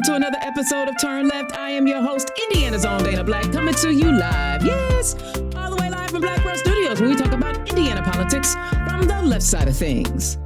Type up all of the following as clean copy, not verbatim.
welcome to another episode of Turn Left. I am your host, Indiana's own Dana Black, coming to you live. Yes, all the way live from Black Girl Studios, where we talk about Indiana politics from the left side of things.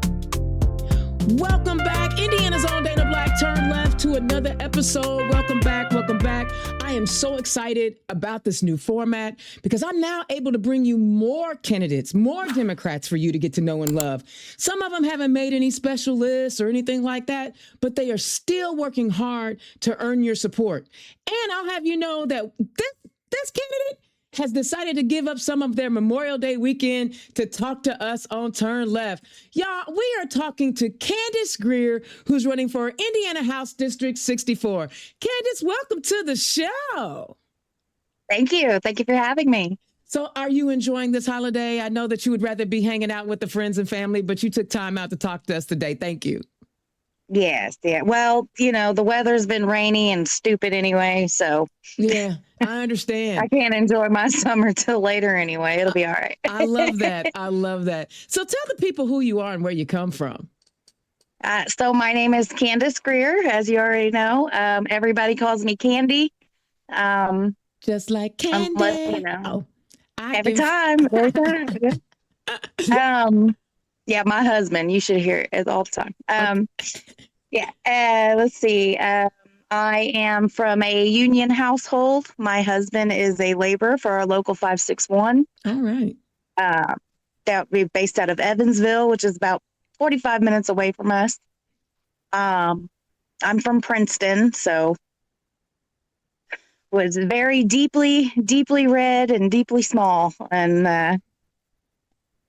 Welcome back, Indiana's own Dana Black, Turn Left, to another episode. Welcome back, welcome back. I am so excited about this new format because I'm now able to bring you more candidates, more Democrats for you to get to know and love. Some of them haven't made any special lists or anything like that, but they are still working hard to earn your support. And I'll have you know that this candidate has decided to give up some of their Memorial Day weekend to talk to us on Turn Left. Y'all, we are talking to Candace Greer, who's running for Indiana House District 64. Candace, welcome to the show. Thank you. Thank you for having me. So are you enjoying this holiday? I know that you would rather be hanging out with the friends and family, but you took time out to talk to us today. Thank you. Yes. Yeah. Well, you know, the weather's been rainy and stupid anyway, so Yeah, I understand. I can't enjoy my summer till later anyway. It'll be all right. I love that. I love that. So tell the people who you are and where you come from. So my name is Candace Greer, as you already know. Everybody calls me Candy. Just like Candy. Unless, you know, Oh, every time. Yeah, my husband, you should hear it all the time. Let's see. I am from a union household. My husband is a laborer for our local 561. All right. That we're based out of Evansville, which is about 45 minutes away from us. I'm from Princeton, so was very deeply red and deeply small, and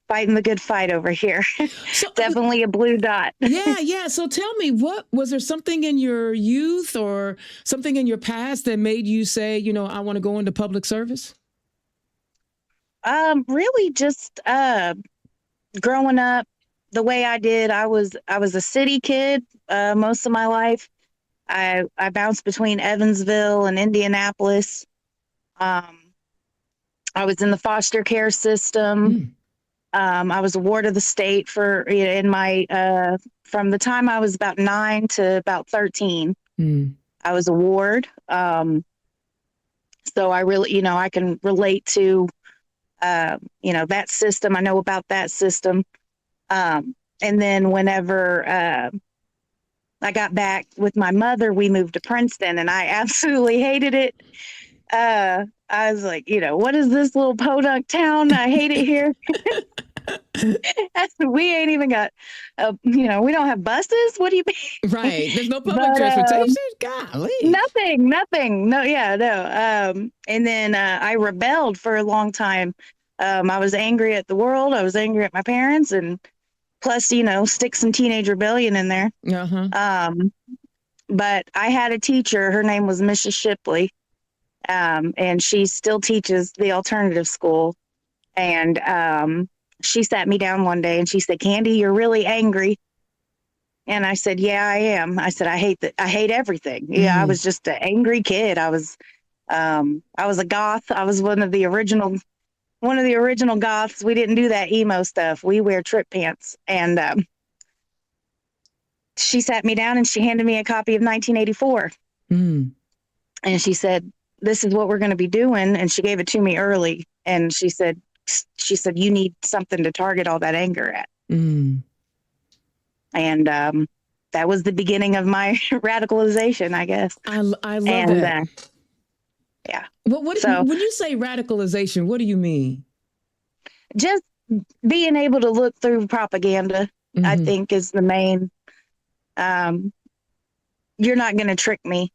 fighting the good fight over here. So, definitely a blue dot. Yeah. So tell me, was there something in your youth or something in your past that made you say, you know, I want to go into public service? Really just growing up the way I did. I was a city kid most of my life. I bounced between Evansville and Indianapolis. I was in the foster care system. I was a ward of the state from the time I was about 9 to about 13. I was a ward. So I really, I can relate to, that system. I know about that system. And then whenever I got back with my mother, we moved to Princeton, and I absolutely hated it. I was like, what is this little podunk town? I hate it here. We ain't even got, we don't have buses. What do you mean? Right. There's no public transportation. Golly. Nothing. No. Yeah. No. And then I rebelled for a long time. I was angry at the world. I was angry at my parents, and plus, stick some teenage rebellion in there. Uh-huh. But I had a teacher. Her name was Mrs. Shipley. And she still teaches the alternative school. And she sat me down one day and she said, "Candy, you're really angry." And I said, "Yeah, I am." I said, I hate everything. Yeah, I was just an angry kid. I was a goth. I was one of the original goths. We didn't do that emo stuff. We wear trip pants. And she sat me down and she handed me a copy of 1984. And she said, "This is what we're going to be doing." And she gave it to me early. And she said, "You need something to target all that anger at." And that was the beginning of my radicalization, I guess. I love that. Yeah. Well, when you say radicalization, what do you mean? Just being able to look through propaganda, I think, is the main. You're not going to trick me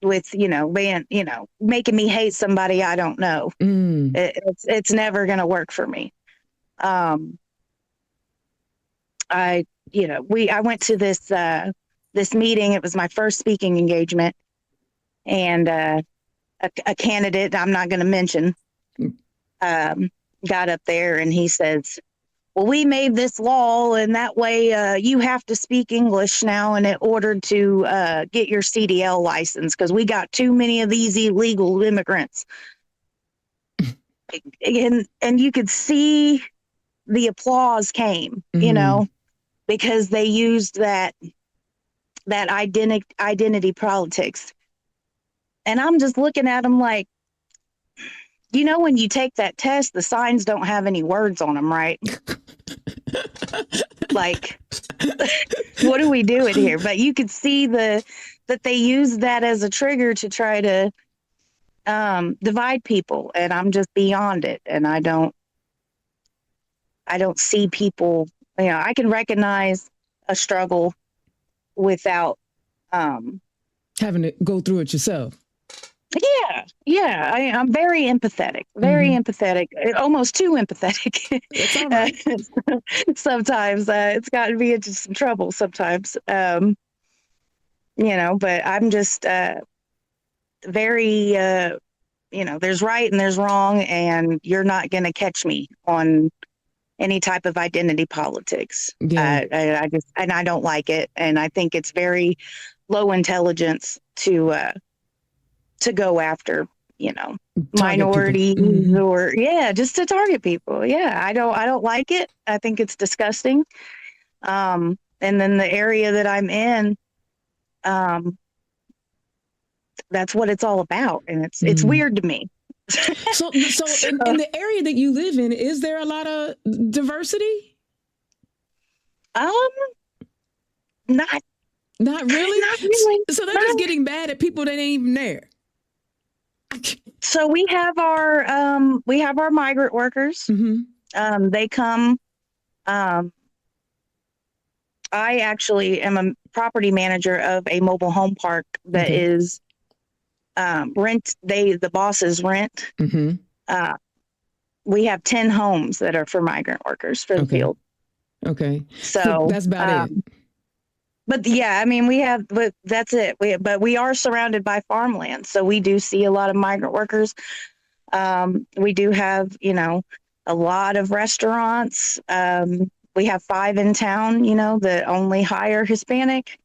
with, making me hate somebody I don't know. It's never going to work for me. I went to this meeting. It was my first speaking engagement, and a candidate I'm not going to mention got up there and he says, "Well, we made this law, and that way you have to speak English now in order to get your CDL license because we got too many of these illegal immigrants." And you could see the applause came, because they used that that identity politics. And I'm just looking at them like, when you take that test, the signs don't have any words on them, right? Like, what are we doing here? But you could see that they use that as a trigger to try to divide people, and I'm just beyond it. And I don't see people. I can recognize a struggle without having to go through it yourself. Yeah. I'm very empathetic, empathetic, almost too empathetic. It's all right. Sometimes it's gotten me into some trouble sometimes. But I'm just very, there's right and there's wrong, and you're not going to catch me on any type of identity politics. Yeah. I don't like it. And I think it's very low intelligence to go after, minorities or just to target people. Yeah. I don't like it. I think it's disgusting. And then the area that I'm in, that's what it's all about. And it's weird to me. So in the area that you live in, is there a lot of diversity? Not really. Not really. So they're just getting mad at people that ain't even there. So we have our migrant workers. They come. I actually am a property manager of a mobile home park that is the bosses rent. We have 10 homes that are for migrant workers for the field. Okay. So that's about it. But yeah, I mean, but that's it. But we are surrounded by farmland. So we do see a lot of migrant workers. We do have, a lot of restaurants. We have 5 in town, that only hire Hispanic.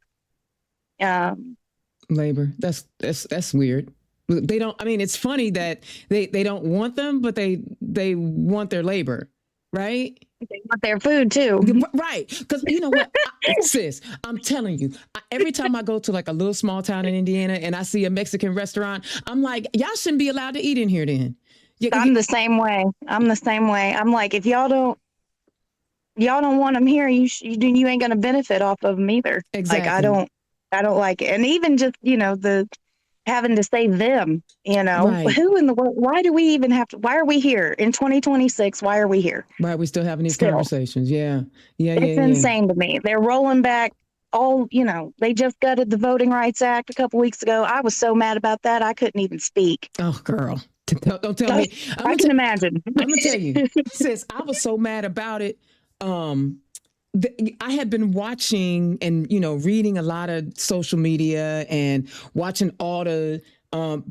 Labor. That's weird. They don't, it's funny that they don't want them, but they want their labor, right? They want their food too. Right. Because you know what, sis, I'm telling you, every time I go to like a little small town in Indiana and I see a Mexican restaurant, I'm like, y'all shouldn't be allowed to eat in here then. I'm the same way. I'm like, if y'all don't want them here, you ain't going to benefit off of them either. Exactly. Like, I don't like it. And even just, the having to say them, right. Who in the world, why do we even why are we here in 2026? Why are we here? Why are we still having these conversations? Yeah. It's insane to me. They're rolling back they just gutted the Voting Rights Act a couple weeks ago. I was so mad about that. I couldn't even speak. Oh, girl. Don't tell me. I can imagine. I'm going to tell you, sis, I was so mad about it. I had been watching and, reading a lot of social media and watching all the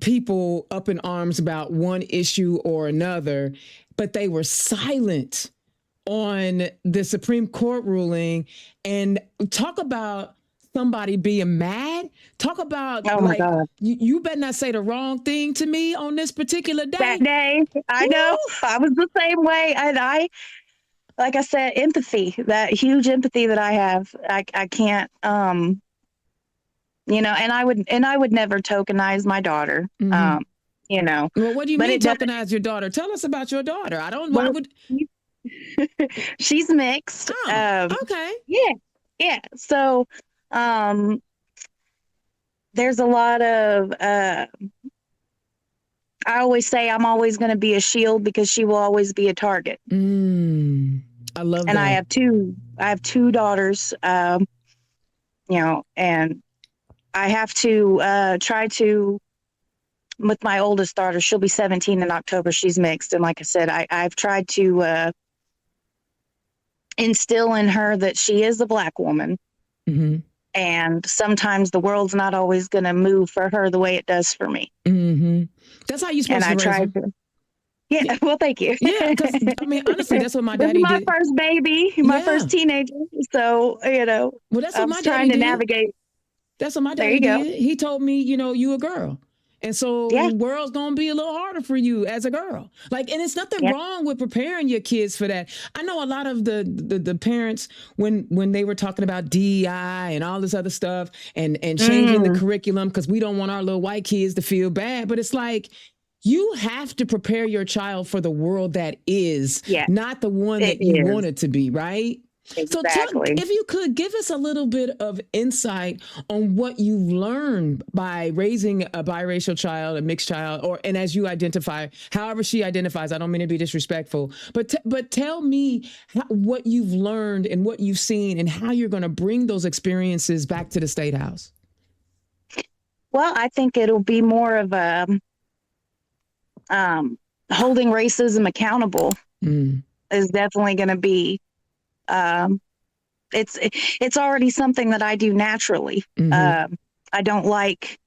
people up in arms about one issue or another, but they were silent on the Supreme Court ruling. And talk about somebody being mad. Talk about, God. You better not say the wrong thing to me on this particular day. That day, I know. I was the same way. And like I said, empathy, that huge empathy that I have, I can't, and I would never tokenize my daughter, Well, what do you mean tokenize your daughter? Tell us about your daughter. She's mixed. Oh, okay. Yeah. So, there's a lot of, I always say I'm always going to be a shield because she will always be a target. I love that. And I have two daughters, and I have to try to, with my oldest daughter, she'll be 17 in October. She's mixed. And like I said, I've tried to instill in her that she is a Black woman. And sometimes the world's not always going to move for her the way it does for me. That's how you're supposed to raise her. Yeah, well, thank you. Yeah, because honestly, that's what my daddy did. This is my first baby, my first teenager. So, well, that's what I'm my trying daddy to navigate. That's what my daddy did. He told me, you a girl. And so Yeah. the world's going to be a little harder for you as a girl. Like, and it's nothing Yeah. wrong with preparing your kids for that. I know a lot of the parents, when they were talking about DEI and all this other stuff and changing the curriculum because we don't want our little white kids to feel bad. But it's like, you have to prepare your child for the world that is, Yeah. not the one It that you is. want it to be, right? So Exactly. if you could give us a little bit of insight on what you've learned by raising a biracial child, a mixed child, and as you identify, however she identifies. I don't mean to be disrespectful, but tell me what you've learned and what you've seen and how you're going to bring those experiences back to the State House. Well, I think it'll be more of a holding racism accountable is definitely going to be. It's already something that I do naturally. I don't like.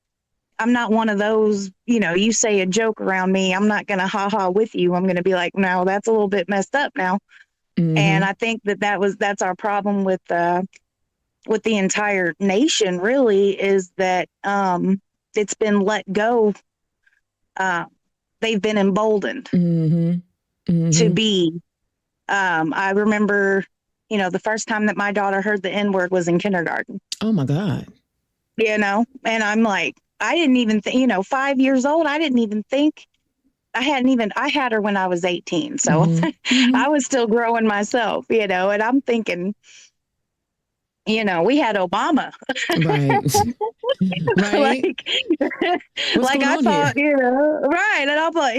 I'm not one of those. You say a joke around me, I'm not going to ha ha with you. I'm going to be like, no, that's a little bit messed up now. And I think that's our problem with the entire nation. Really, is that it's been let go. They've been emboldened to be. I remember, the first time that my daughter heard the N-word was in kindergarten. Oh my God. And I'm like, I didn't even think, 5 years old. I didn't even think I had her when I was 18. So I was still growing myself, and I'm thinking, we had Obama. Right. Right. What's going I on thought, here? right. And I thought,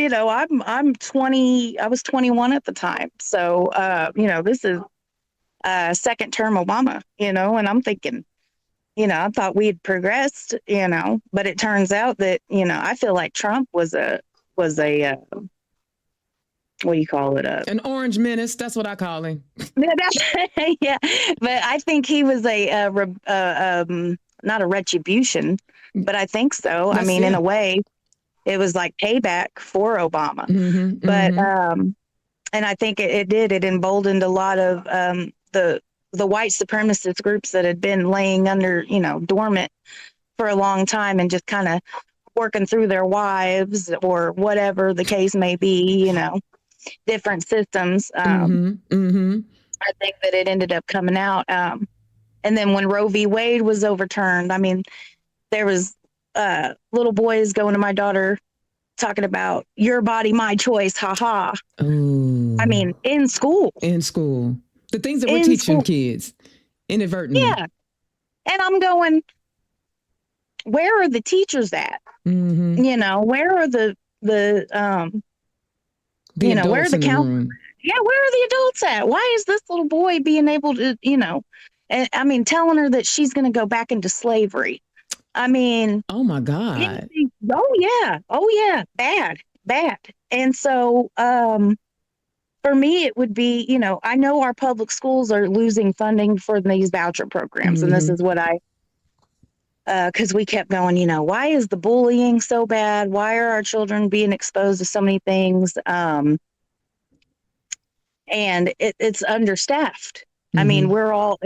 I'm 20, I was 21 at the time. So, this is second term Obama, and I'm thinking, I thought we had progressed, but it turns out that, I feel like Trump was a what do you call it? An orange menace. That's what I call him. Yeah. But I think he was not a retribution, but I think so. I mean, in a way, it was like payback for Obama. But, and I think it emboldened a lot of the white supremacist groups that had been laying under, dormant for a long time and just kind of working through their wives or whatever the case may be, different systems. I think that it ended up coming out. And then when Roe v. Wade was overturned, I mean, there was little boys going to my daughter talking about your body, my choice, haha. Ooh. I mean, in school. The things that we're teaching kids inadvertently. Yeah. And I'm going, where are the teachers at? Where are the where are the counselors? Yeah, where are the adults at? Why is this little boy being able to, and I mean, telling her that she's going to go back into slavery? I mean, oh my God. Oh yeah. Bad. And so, for me, it would be, I know our public schools are losing funding for these voucher programs. And this is what because we kept going, why is the bullying so bad? Why are our children being exposed to so many things? And it's understaffed. I mean, they're all,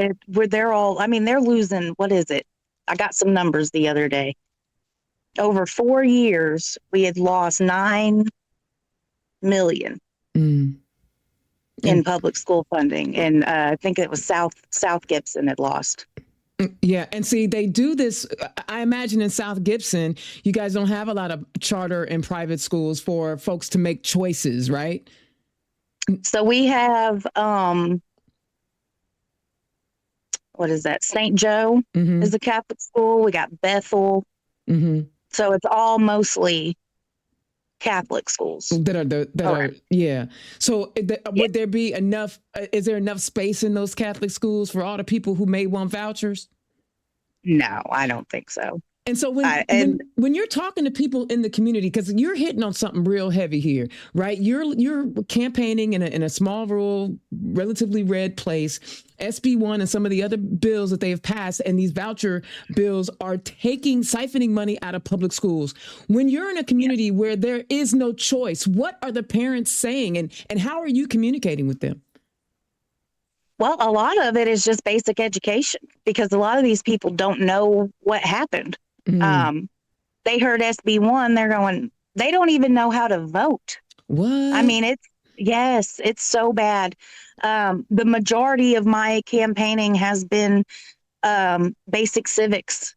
I mean, they're losing, what is it? I got some numbers the other day. Over 4 years, we had lost $9 million in public school funding. And I think it was South Gibson had lost. Yeah. And see, they do this. I imagine in South Gibson, you guys don't have a lot of charter and private schools for folks to make choices, right? So we have, what is that? St. Joe is a Catholic school. We got Bethel. So it's all mostly Catholic schools that are yeah. So would there be enough? Is there enough space in those Catholic schools for all the people who may want vouchers? No, I don't think so. And so when you're talking to people in the community, because you're hitting on something real heavy here, right? You're campaigning in a small, rural, relatively red place. SB1 and some of the other bills that they have passed, and these voucher bills are siphoning money out of public schools. When you're in a community where there is no choice, what are the parents saying, and how are you communicating with them? Well, a lot of it is just basic education, because a lot of these people don't know what happened. they heard SB1, they're going, they don't even know how to vote. I What? mean, yes, it's so bad. The majority of my campaigning has been basic civics.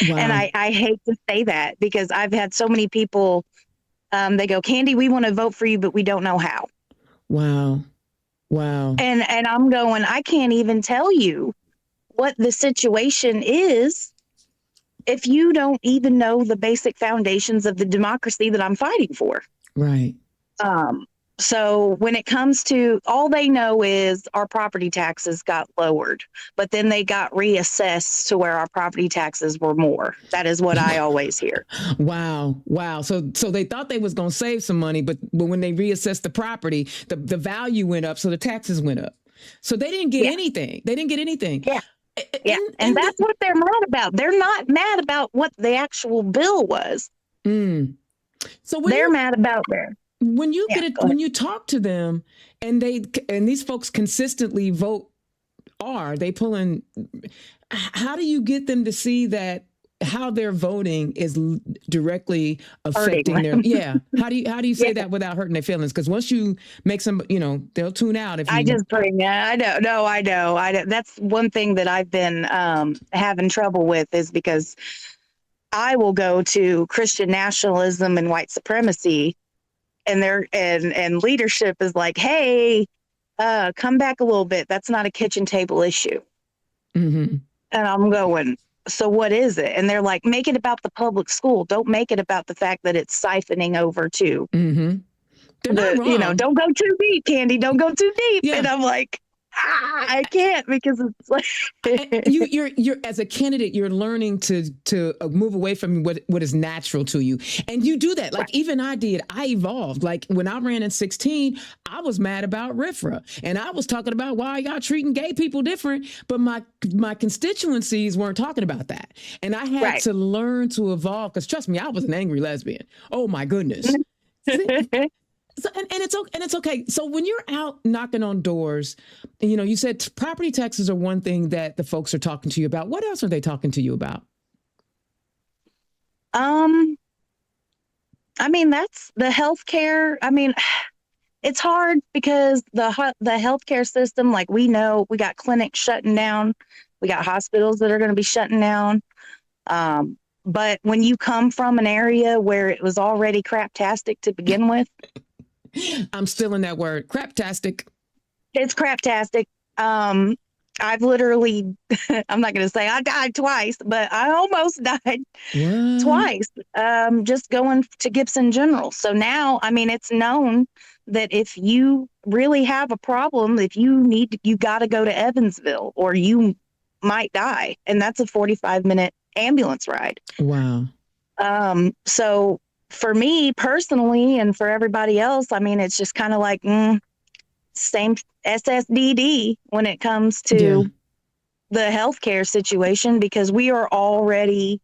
And Wow. I hate to say that because I've had so many people, they go, Candy, we want to vote for you, but we don't know how. Wow. Wow. And I'm going, I can't even tell you what the situation is if you don't even know the basic foundations of the democracy that I'm fighting for. Right. Um, so when it comes to, all they know is our property taxes got lowered, but then they got reassessed to where our property taxes were more. That is what I always hear. Wow. Wow. So they thought they was going to save some money, but when they reassessed the property, the value went up, so the taxes went up. So they didn't get Yeah. anything. They didn't get anything. Yeah. Yeah. And And that's what they're mad about. They're not mad about what the actual bill was. So They're mad about their, when you yeah, get it, when you talk to them, and these folks consistently vote, are they pulling? How do you get them to see that how they're voting is directly affecting their? Yeah. How do you say yeah. that without hurting their feelings? Because once you make some, they'll tune out if I you. just bring it. I know. No, I know. I know. That's one thing that I've been having trouble with is because I will go to Christian nationalism and white supremacy, and and leadership is like, hey, come back a little bit. That's not a kitchen table issue. Mm-hmm. And I'm going, so what is it? And they're like, make it about the public school. Don't make it about the fact that it's siphoning over to Mm-hmm. They're not wrong. don't go too deep, Candy. Don't go too deep. Yeah. And I'm like, I can't, because it's like you're as a candidate, you're learning to move away from what is natural to you, and you do that. Like even I did. I evolved. Like when I ran in 16, I was mad about RFRA, and I was talking about why y'all treating gay people different, but my constituencies weren't talking about that, and I had to learn to evolve. Because trust me, I was an angry lesbian. Oh my goodness. So, and it's okay. So when you're out knocking on doors, you said property taxes are one thing that the folks are talking to you about. What else are they talking to you about? I mean, that's the healthcare. I mean, it's hard because the healthcare system, like we know, we got clinics shutting down, we got hospitals that are going to be shutting down. But when you come from an area where it was already craptastic to begin with, I'm still in that word, craptastic. It's craptastic. I've literally, I'm not going to say I died twice, but I almost died twice, just going to Gibson General. So now, I mean, it's known that if you really have a problem, if you got to go to Evansville or you might die. And that's a 45-minute ambulance ride. Wow. So for me personally, and for everybody else, I mean, it's just kind of like, same SSDD when it comes to the healthcare situation, because we already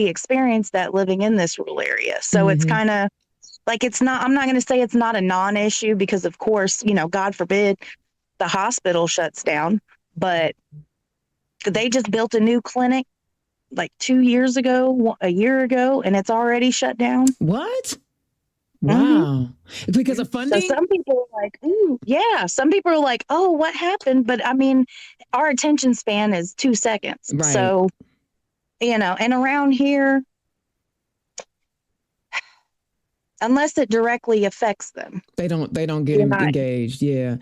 experienced that living in this rural area. So it's kind of like, I'm not going to say it's not a non-issue, because of course, God forbid the hospital shuts down, but they just built a new clinic like 2 years ago, a year ago, and it's already shut down. What? Wow. Because of funding? So some people are like, ooh, yeah. Some people are like, oh, what happened? But I mean, our attention span is 2 seconds. Right. So, and around here, unless it directly affects them, they don't get engaged. Yeah.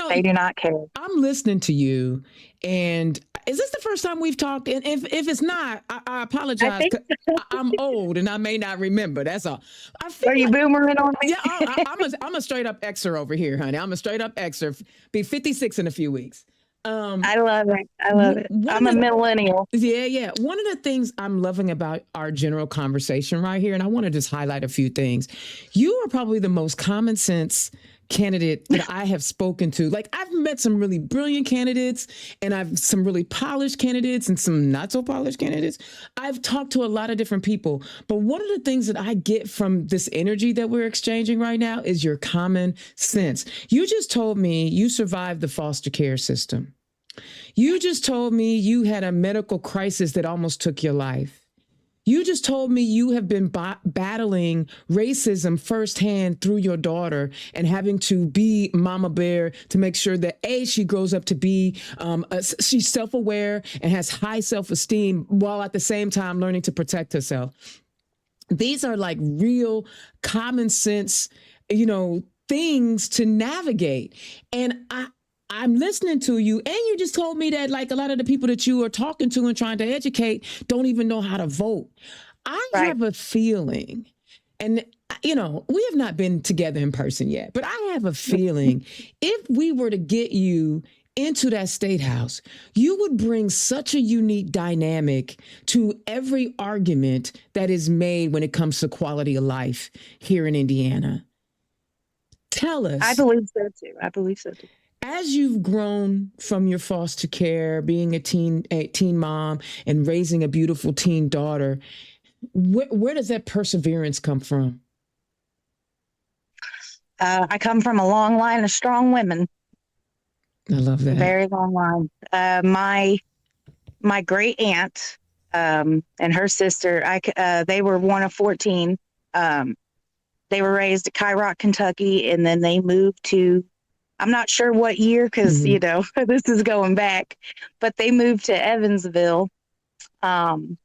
They do not care. I'm listening to you, and is this the first time we've talked? And if it's not, I apologize. I'm old and I may not remember. That's all. Are you boomering on me? Yeah, I'm a straight up Xer over here, honey. I'm a straight up Xer. Be 56 in a few weeks. I love it. I love it. I'm a millennial. Yeah. One of the things I'm loving about our general conversation right here, and I want to just highlight a few things. You are probably the most common sense candidate that I have spoken to. Like, I've met some really brilliant candidates, and I've some really polished candidates and some not so polished candidates. I've talked to a lot of different people, but one of the things that I get from this energy that we're exchanging right now is your common sense. You just told me you survived the foster care system. You just told me you had a medical crisis that almost took your life. You just told me you have been battling racism firsthand through your daughter and having to be mama bear to make sure that she grows up to be, she's self-aware and has high self-esteem while at the same time learning to protect herself. These are like real common sense, things to navigate. And I'm listening to you, and you just told me that like a lot of the people that you are talking to and trying to educate don't even know how to vote. I have a feeling, and we have not been together in person yet, but I have a feeling if we were to get you into that state house, you would bring such a unique dynamic to every argument that is made when it comes to quality of life here in Indiana. Tell us. I believe so too. As you've grown from your foster care, being a teen mom, and raising a beautiful teen daughter, where does that perseverance come from? I come from a long line of strong women. I love that. Very long line. My great aunt and her sister, they were one of 14. They were raised at Cairo, Kentucky, and then they moved to, I'm not sure what year because, this is going back, but they moved to Evansville. And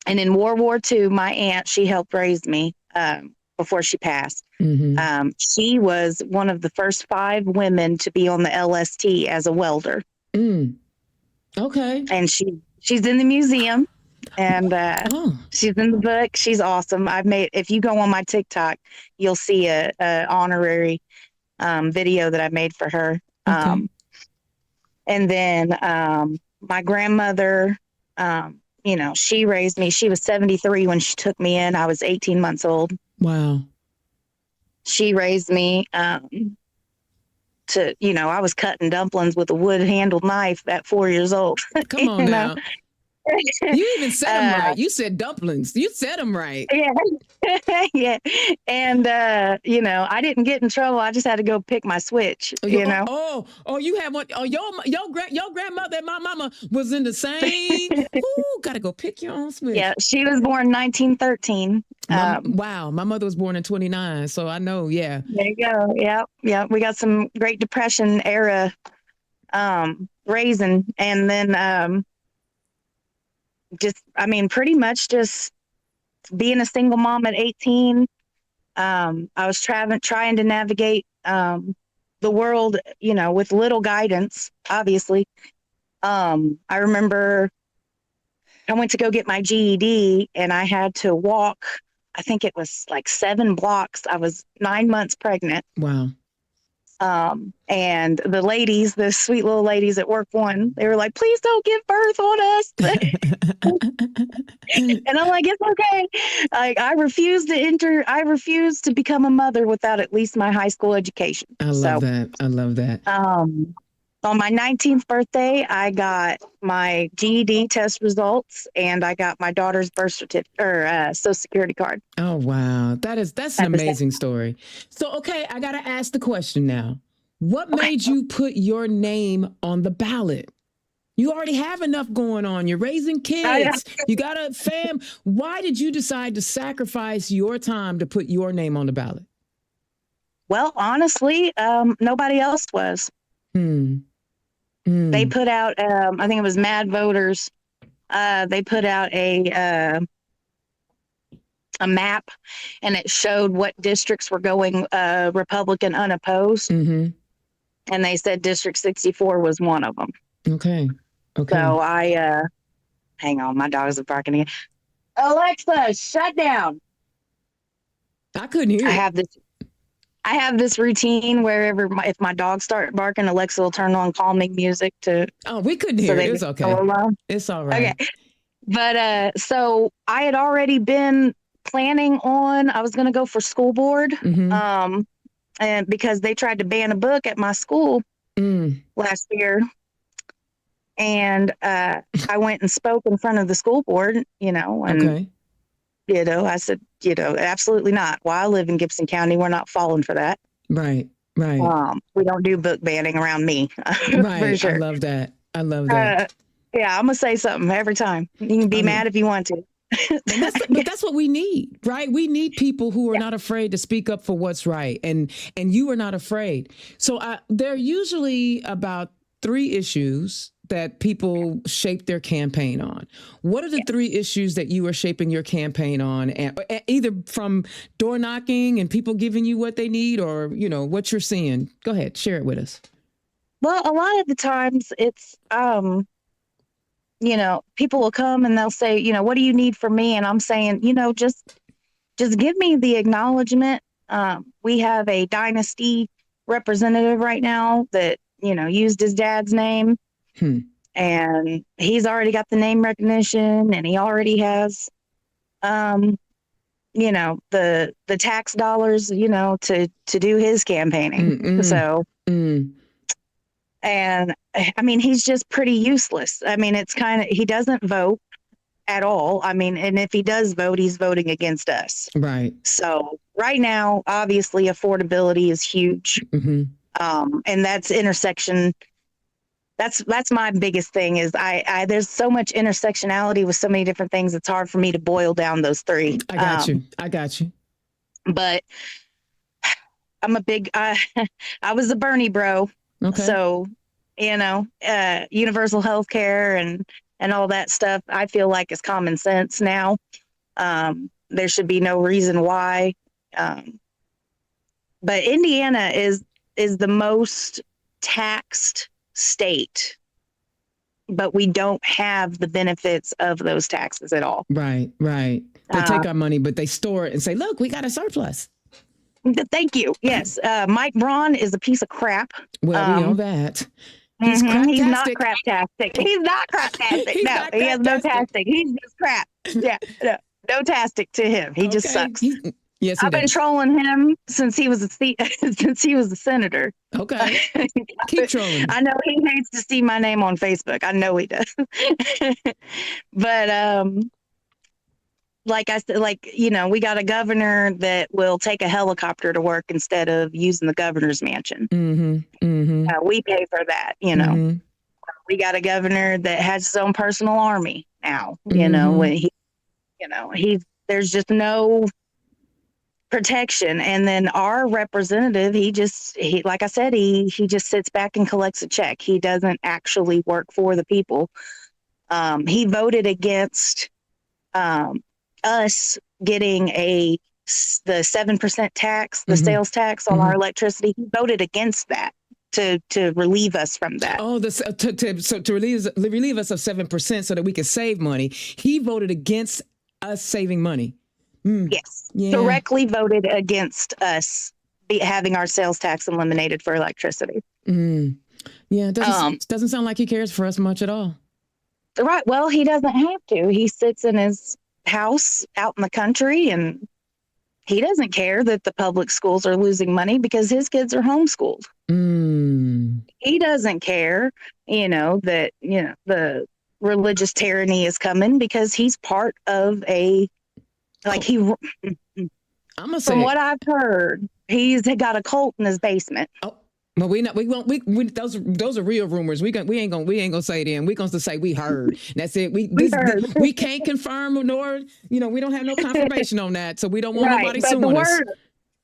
in World War II, my aunt, she helped raise me before she passed. Mm-hmm. She was one of the first 5 women to be on the LST as a welder. Okay. And she's in the museum, and she's in the book. She's awesome. If you go on my TikTok, you'll see a honorary video that I made for her. Okay. And then my grandmother, she raised me. She was 73 when she took me in. I was 18 months old. Wow. She raised me I was cutting dumplings with a wood-handled knife at 4 years old. Come on now. You even said them right. You said dumplings. You said them right. Yeah. Yeah. And, I didn't get in trouble. I just had to go pick my switch, you know? Oh, you had one. Oh, your grandmother and my mama was in the same. Ooh, got to go pick your own switch. Yeah. She was born 1913. Wow. My mother was born in 29. So I know. Yeah. There you go. Yeah. Yeah. We got some Great Depression era raising. And then pretty much just being a single mom at 18. I was trying to navigate the world, with little guidance, obviously. I remember I went to go get my GED and I had to walk, I think it was like 7 blocks. I was 9 months pregnant. Wow. And the sweet little ladies at Work One, they were like, please don't give birth on us. And I'm like, it's okay. I refuse to become a mother without at least my high school education. I love that. On my 19th birthday, I got my GED test results and I got my daughter's birth certificate or Social Security card. Oh, wow. That's an amazing story. So, okay, I got to ask the question now. What made you put your name on the ballot? You already have enough going on. You're raising kids. You got a fam. Why did you decide to sacrifice your time to put your name on the ballot? Well, honestly, nobody else was. They put out, I think it was Mad Voters. They put out a map, and it showed what districts were going Republican unopposed. Mm-hmm. And they said District 64 was one of them. Okay. So hang on, my dogs are barking again. Alexa, shut down. I couldn't hear. I have this routine wherever if my dogs start barking, Alexa will turn on calming music to. Oh, we couldn't hear. It was okay. It's all right. Okay. But so I had already been planning on, I was going to go for school board. Mm-hmm. And because they tried to ban a book at my school last year. And I went and spoke in front of the school board, and I said, absolutely not. While I live in Gibson County, we're not falling for that. Right. We don't do book banning around me. Right. For sure. I love that. Yeah, I'm going to say something every time. You can be mad if you want to. And but that's what we need, right? We need people who are not afraid to speak up for what's right, and you are not afraid. So there are usually about 3 issues that people shape their campaign on. What are the 3 issues that you are shaping your campaign on, and either from door knocking and people giving you what they need, or what you're seeing? Go ahead, share it with us. Well, a lot of the times it's people will come and they'll say, what do you need from me? And I'm saying, just give me the acknowledgement. We have a dynasty representative right now that, used his dad's name, and he's already got the name recognition, and he already has, the tax dollars, to do his campaigning. So, and I mean, he's just pretty useless. I mean, it's he doesn't vote at all. I mean, and if he does vote, he's voting against us. Right. So right now, obviously, affordability is huge. And that's intersection. That's my biggest thing is there's so much intersectionality with so many different things. It's hard for me to boil down those 3. I got you. But I'm a big, I was a Bernie bro. Okay. So, universal health care and all that stuff, I feel like is common sense now. There should be no reason why. But Indiana is the most taxed state, but we don't have the benefits of those taxes at all. Right. They take our money, but they store it and say, look, we got a surplus. Thank you. Yes. Mike Braun is a piece of crap. Well, we know that. He's he's not craptastic. He's not craptastic. No, he has no tastic. He's just crap. Yeah. No tastic to him. He just sucks. Yes, I've been trolling him since he was a senator. Okay. Keep trolling. I know he hates to see my name on Facebook. I know he does. But like I said, we got a governor that will take a helicopter to work instead of using the governor's mansion. We pay for that, We got a governor that has his own personal army now, when there's just no protection. And then our representative, he like I said, he just sits back and collects a check. He doesn't actually work for the people. He voted against us getting the 7% tax, the sales tax on our electricity. He voted against that to relieve us from that. Oh, to relieve us of 7% so that we could save money. He voted against us saving money. Yes, directly voted against us having our sales tax eliminated for electricity. Yeah, it doesn't sound like he cares for us much at all. Right. Well, he doesn't have to. He sits in his house out in the country, and he doesn't care that the public schools are losing money because his kids are homeschooled. He doesn't care, that, the religious tyranny is coming because he's part of from what I've heard, he's got a cult in his basement. Oh, but those are real rumors. We ain't gonna say them. We gonna say we heard. That's it. We can't confirm nor we don't have no confirmation on that. So we don't want nobody suing us.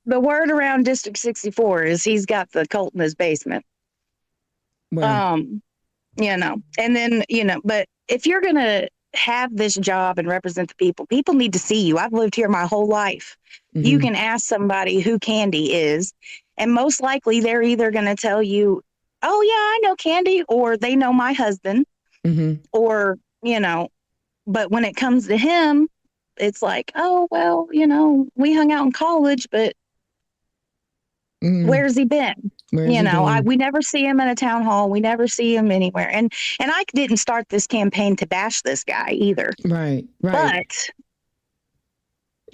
The word around District 64 is he's got the cult in his basement. Well. And then but if you're gonna have this job and represent the people need to see you. I've lived here my whole life. You can ask somebody who Candy is, and most likely they're either going to tell you, oh yeah, I know Candy, or they know my husband, or, but when it comes to him, it's like, oh, well, we hung out in college, but where's he been? We never see him in a town hall. We never see him anywhere. And I didn't start this campaign to bash this guy either. Right. But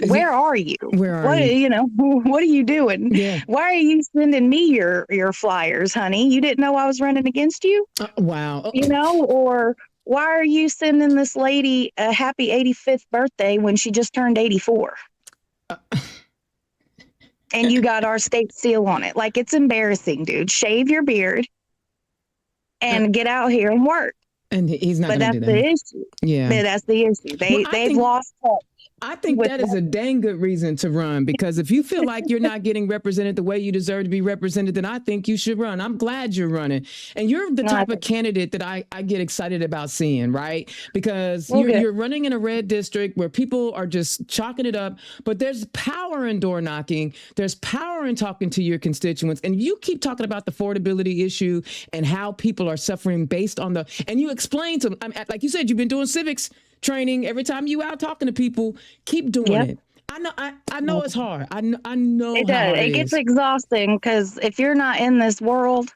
where are you? Where are you? What are you doing? Yeah. Why are you sending me your flyers, honey? You didn't know I was running against you? Wow. Or why are you sending this lady a happy 85th birthday when she just turned 84? And you got our state seal on it. Like, it's embarrassing, dude. Shave your beard and get out here and work. And he's not But going to that's do the that. issue. Yeah. That's the issue. Well, They've lost touch. I think with that is a dang good reason to run, because if you feel like you're not getting represented the way you deserve to be represented, then I think you should run. I'm glad you're running. And you're the type of candidate that I get excited about seeing, right? Because you're running in a red district where people are just chalking it up, but there's power in door knocking. There's power in talking to your constituents. And you keep talking about the affordability issue and how people are suffering based on and you explain to them, like you said, you've been doing civics training. Every time you out talking to people, keep doing it. I know it's hard. I know it does. It gets exhausting, because if you're not in this world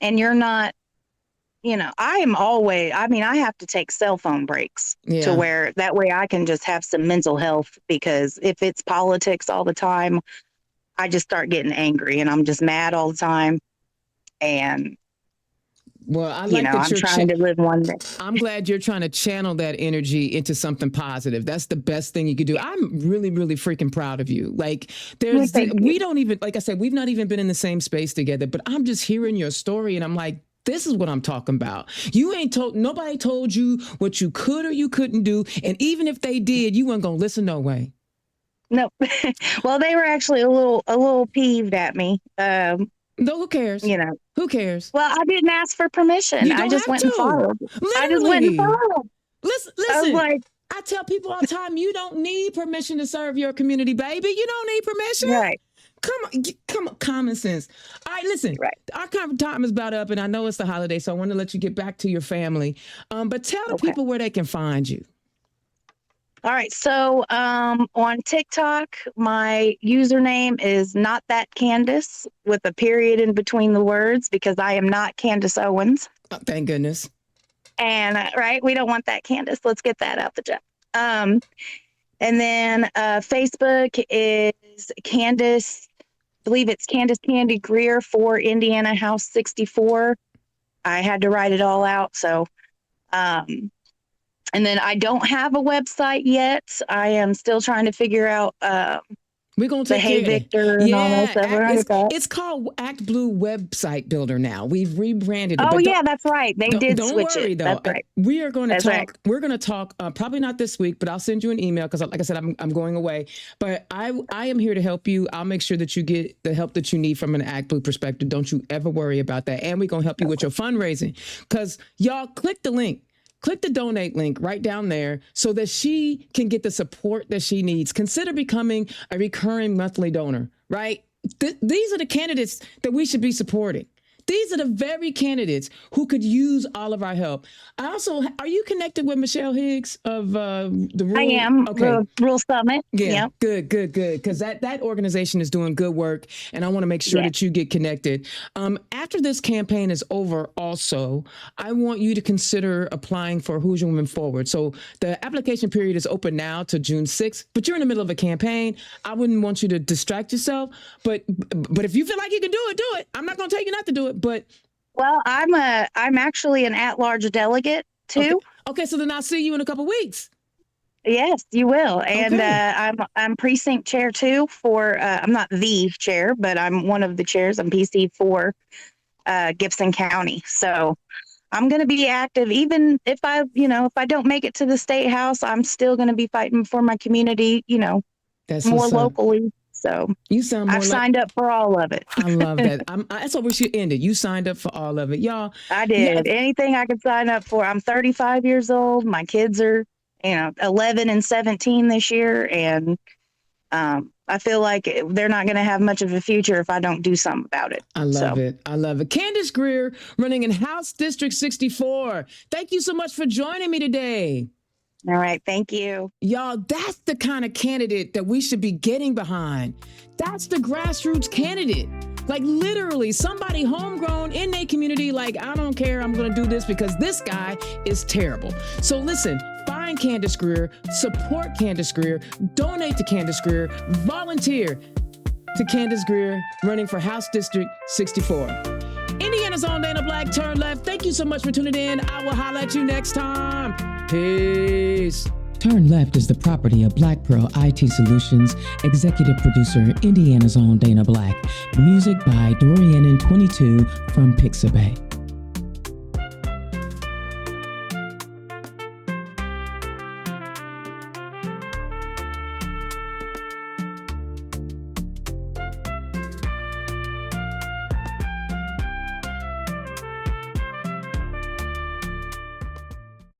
and you're not, I have to take cell phone breaks to where that way I can just have some mental health, because if it's politics all the time, I just start getting angry and I'm just mad all the time. And well, I like that I'm trying to live one day. I'm glad you're trying to channel that energy into something positive. That's the best thing you could do. I'm really, really freaking proud of you. Like, we don't even, like I said, we've not even been in the same space together, but I'm just hearing your story and I'm like, this is what I'm talking about. Nobody told you what you could or you couldn't do. And even if they did, you weren't going to listen no way. No. Well, they were actually a little peeved at me. No, who cares? Who cares? Well, I didn't ask for permission. I just went and followed. Literally. I just went and followed. Listen. I tell people all the time, you don't need permission to serve your community, baby. You don't need permission. Right. Come on, common sense. All right, listen. Right. Our time is about up, and I know it's the holiday, so I want to let you get back to your family. But tell the people where they can find you. All right. So on TikTok, my username is not that Candace, with a period in between the words, because I am not Candace Owens. Oh, thank goodness. And we don't want that, Candace. Let's get that out the jet. And then Facebook is Candace. I believe it's Candace Greer for Indiana House 64. I had to write it all out. So, and then I don't have a website yet. I am still trying to figure out we're going to take Hey Victor and all that stuff. It's called Act Blue Website Builder now. We've rebranded it. Oh, yeah, that's right. They did switch it. Though. That's right. We are going to talk. Right. We're going to talk probably not this week, but I'll send you an email because, like I said, I'm going away. But I am here to help you. I'll make sure that you get the help that you need from an Act Blue perspective. Don't you ever worry about that. And we're going to help you with your fundraising, because y'all click the link. Click the donate link right down there so that she can get the support that she needs. Consider becoming a recurring monthly donor, right? These are the candidates that we should be supporting. These are the very candidates who could use all of our help. Are you connected with Michelle Higgs of the Rural? I am. Okay. Rural Summit. Yeah. Good. Because that organization is doing good work, and I want to make sure that you get connected. After this campaign is over, also, I want you to consider applying for Who's Your Woman Forward. So the application period is open now to June 6th, but you're in the middle of a campaign. I wouldn't want you to distract yourself, but if you feel like you can do it. I'm not going to tell you not to do it. But I'm actually an at-large delegate too. Okay, so then I'll see you in a couple of weeks. Yes, you will. And I'm precinct chair too for I'm not the chair, but I'm one of the chairs. I'm PC for Gibson County. So I'm going to be active, even if I don't make it to the state house. I'm still going to be fighting for my community, That's more locally. So you sound more signed up for all of it. I love that. That's what we should end it. You signed up for all of it, y'all. I did. Anything I could sign up for. I'm 35 years old. My kids are, 11 and 17 this year, and I feel like they're not going to have much of a future if I don't do something about it. I love it. Candace Greer, running in House District 64. Thank you so much for joining me today. All right. Thank you. Y'all, that's the kind of candidate that we should be getting behind. That's the grassroots candidate. Like, literally somebody homegrown in their community. Like, I don't care. I'm going to do this because this guy is terrible. So listen, find Candace Greer, support Candace Greer, donate to Candace Greer, volunteer to Candace Greer, running for House District 64. Indiana's own Dana Black, turn left. Thank you so much for tuning in. I will holler at you next time. Peace. Turn Left is the property of Black Pearl IT Solutions, executive producer, Indiana's own Dana Black. Music by Dorian and 22 from Pixabay.